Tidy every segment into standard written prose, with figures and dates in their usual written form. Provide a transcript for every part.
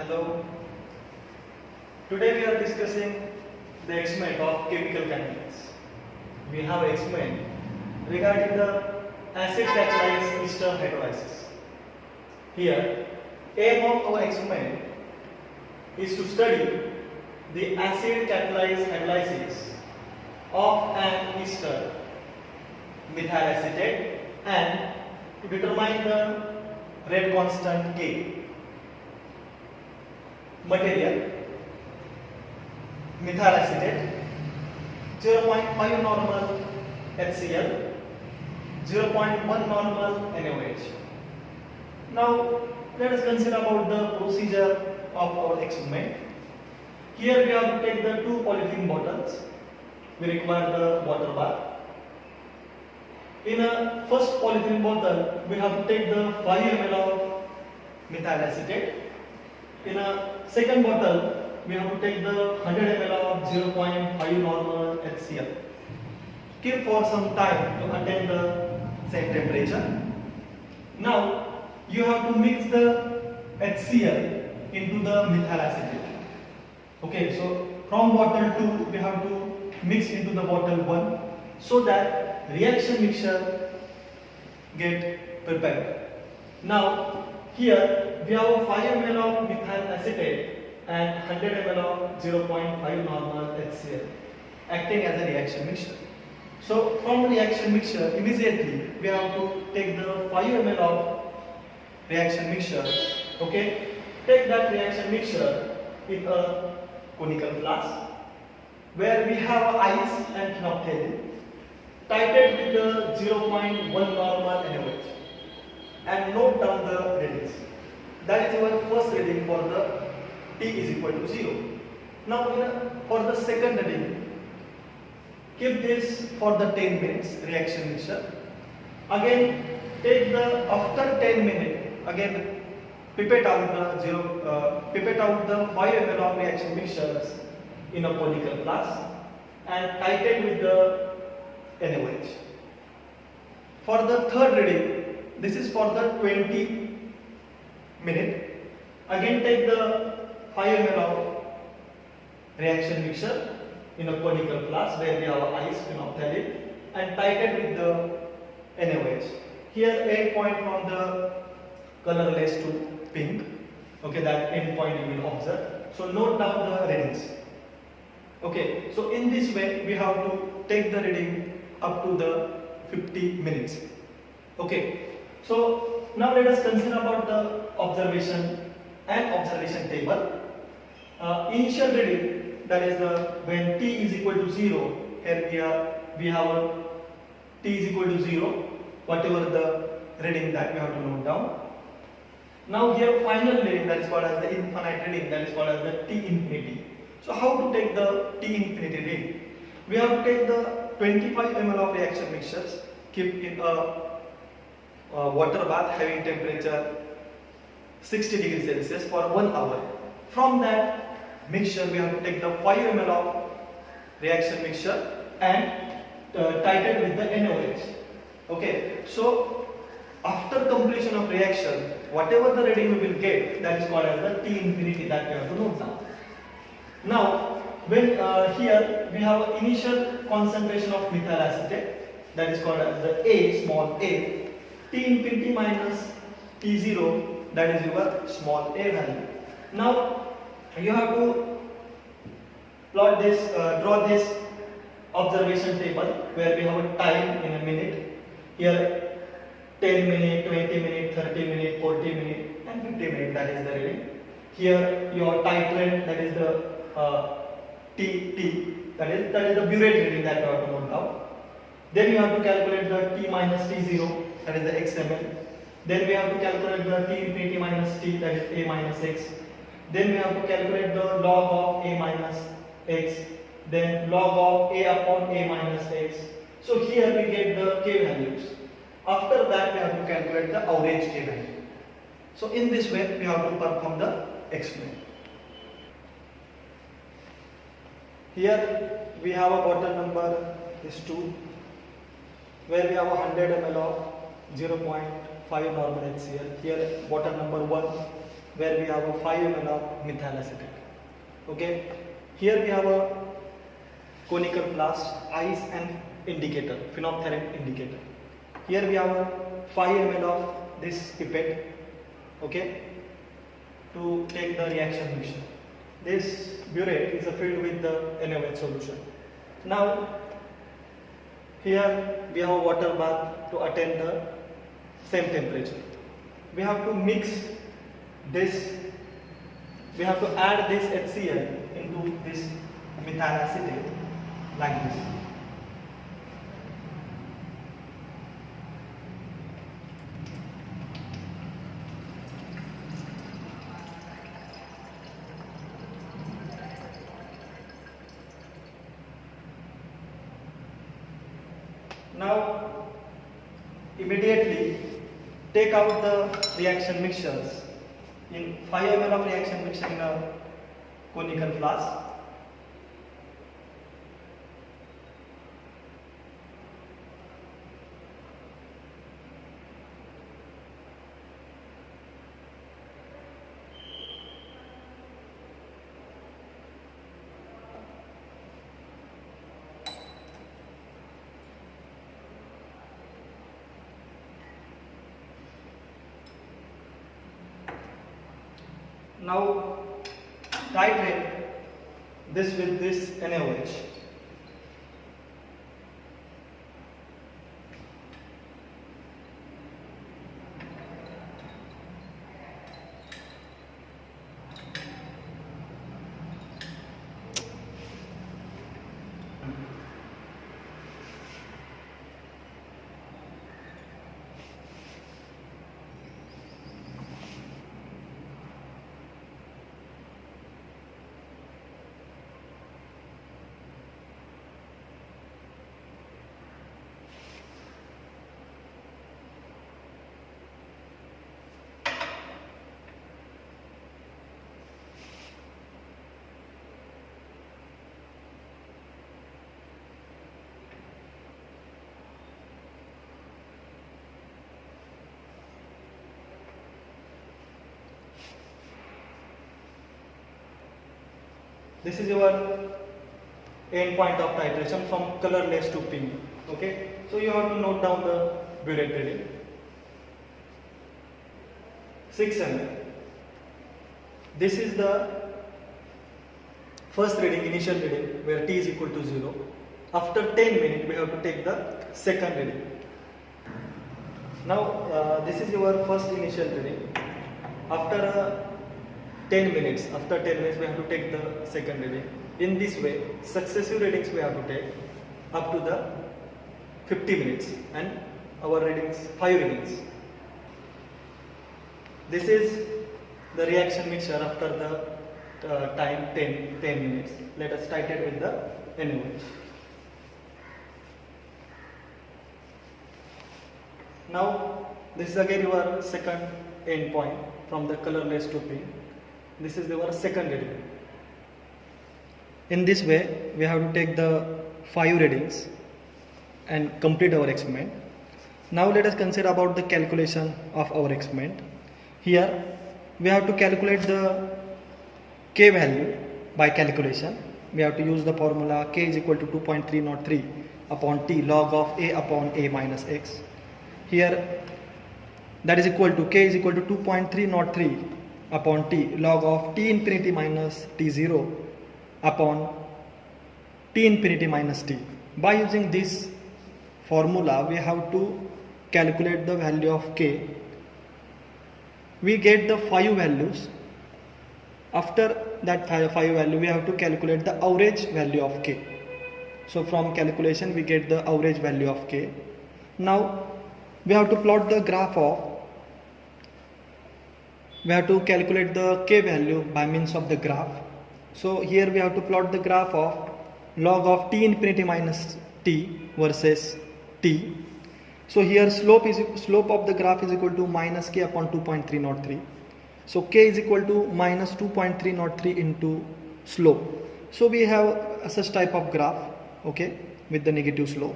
Hello. Today we are discussing the experiment of chemical kinetics. We have experiment regarding the acid catalyzed Ester hydrolysis. Here, aim of our experiment is to study the acid catalyzed hydrolysis of an ester methyl acetate and to determine the rate constant K. Material methyl acetate 0.5 normal HCl, 0.1 normal NaOH. Now let us consider about the procedure of our experiment. Here we have to take the two polythene bottles. We require the water bath. In a first polythene bottle, we have to take the 5 ml of methyl acetate. In a second bottle, we have to take the 100 ml of 0.5 normal HCl. Keep for some time to attain the same temperature. Now, you have to mix the HCl into the methyl acetate. Okay, so from bottle 2, we have to mix into the bottle 1 so that reaction mixture get prepared. Now, here we have 5 ml of methyl acetate and 100 ml of 0.5 normal HCl acting as a reaction mixture. So from the reaction mixture, immediately we have to take the 5 ml of reaction mixture. Okay, take that reaction mixture in a conical flask where we have ice and phenolphthalein titrated with the 0.1 normal NaOH and note down the readings. That is our first reading for the T is equal to 0. Now for the second reading, keep this for the 10 minutes reaction mixture. Again take the after 10 minutes again pipette out the 5 ml of reaction mixtures in a conical flask and titrate with the NaOH. For the third reading, this is for the 20 minutes. Again take the 5 ml of reaction mixture in a conical flask where we have ice, phenolphthalein and titrate with the NaOH. Here end point from the colorless to pink. Okay, that end point you will observe. So note down the readings. Okay, so in this way we have to take the reading up to the 50 minutes. Okay, so now let us consider about the observation and observation table. Initial reading, that is when T is equal to 0, here we have a T is equal to 0, whatever the reading that we have to note down. Now here final reading, that is called as the infinite reading, that is called as the T infinity. So how to take the T infinity reading? We have to take the 25 ml of reaction mixtures, keep in a water bath having temperature 60 degrees Celsius for 1 hour. From that mixture we have to take the 5 ml of reaction mixture and titrate with the NaOH. Okay, so after completion of reaction, whatever the reading we will get, that is called as the T infinity that we have to note down. Now, when here we have initial concentration of methyl acetate, that is called as the A, small a, T infinity minus T0, that is your small a value. Now, you have to plot this, draw this observation table where we have a time in a minute. Here 10 minutes, 20 minutes, 30 minutes, 40 minutes and 50 minutes, that is the reading. Here your titrate, that is the T, that is the burette reading that you have to note down. Then you have to calculate the T minus T0, that is the XML. Then we have to calculate the T infinity minus T, that is A minus X. Then we have to calculate the log of A minus X. Then log of A upon A minus X. So here we get the K values. After that we have to calculate the average K value. So in this way we have to perform the experiment. Here we have a bottle number is 2 where we have 100 ml of 0.5 normal HCl. Here bottle number 1 where we have a 5 ml of methyl acetate. Okay, here we have a conical flask, ice and indicator, phenolphthalein indicator. Here we have a 5 ml of this pipette, okay, to take the reaction mixture. This burette is filled with the NaOH solution. Now, here we have a water bath to attain the same temperature. We have to mix this, we have to add this HCl into this methyl acetate like this. Now, immediately take out the reaction mixtures in 5 ml of reaction mixture in a conical flask. Now titrate this with this NaOH. This is your end point of titration from colorless to pink. Okay, so you have to note down the burette reading. 6 ml. This is the first reading, initial reading, where T is equal to 0. After 10 minutes, we have to take the second reading. Now, this is your first initial reading. After 10 minutes, we have to take the second reading. In this way, successive readings we have to take up to the 50 minutes, and our readings, 5 readings. This is the reaction mixture after the time 10 minutes. Let us titrate with the NaOH. Now, this is again your second end point from the colorless to pink. This is our second reading. In this way, we have to take the 5 readings and complete our experiment. Now let us consider about the calculation of our experiment. Here, we have to calculate the K value by calculation. We have to use the formula K is equal to 2.303 upon T log of A upon A minus X. Here, that is equal to K is equal to 2.303 upon T log of T infinity minus T0 upon T infinity minus T. By using this formula, we have to calculate the value of K. We get the 5 values. After that 5 value, we have to calculate the average value of K. So from calculation, we get the average value of K. Now, we have to plot the graph of, we have to calculate the K value by means of the graph. So here we have to plot the graph of log of T infinity minus T versus T. So here slope of the graph is equal to minus K upon 2.303. So K is equal to minus 2.303 into slope. So we have such type of graph, okay, with the negative slope.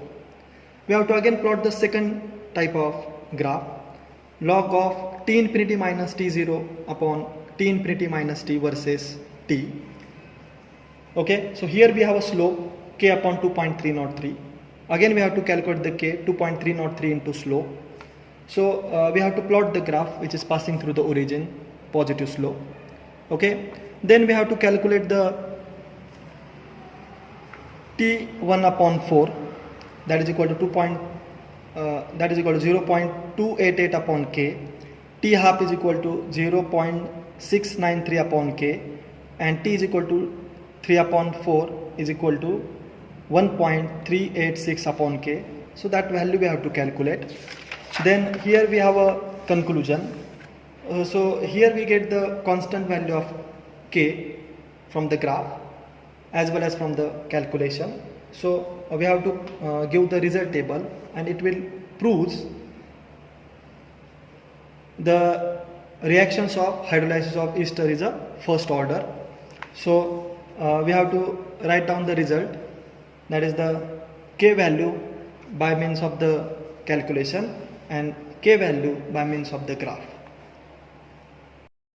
We have to again plot the second type of graph, log of T infinity minus T0 upon T infinity minus T versus T. Okay, so here we have a slope K upon 2.303. Again we have to calculate the K, 2.303 into slope. So we have to plot the graph which is passing through the origin, positive slope. Okay, then we have to calculate the T1 upon 4, that is equal to 0.288 upon K. T half is equal to 0.693 upon K, and T is equal to 3 upon 4 is equal to 1.386 upon K. So that value we have to calculate. Then here we have a conclusion. So here we get the constant value of K from the graph as well as from the calculation. So we have to give the result table, and it will proves the reactions of hydrolysis of ester is a first order. So we have to write down the result, that is the K value by means of the calculation and K value by means of the graph.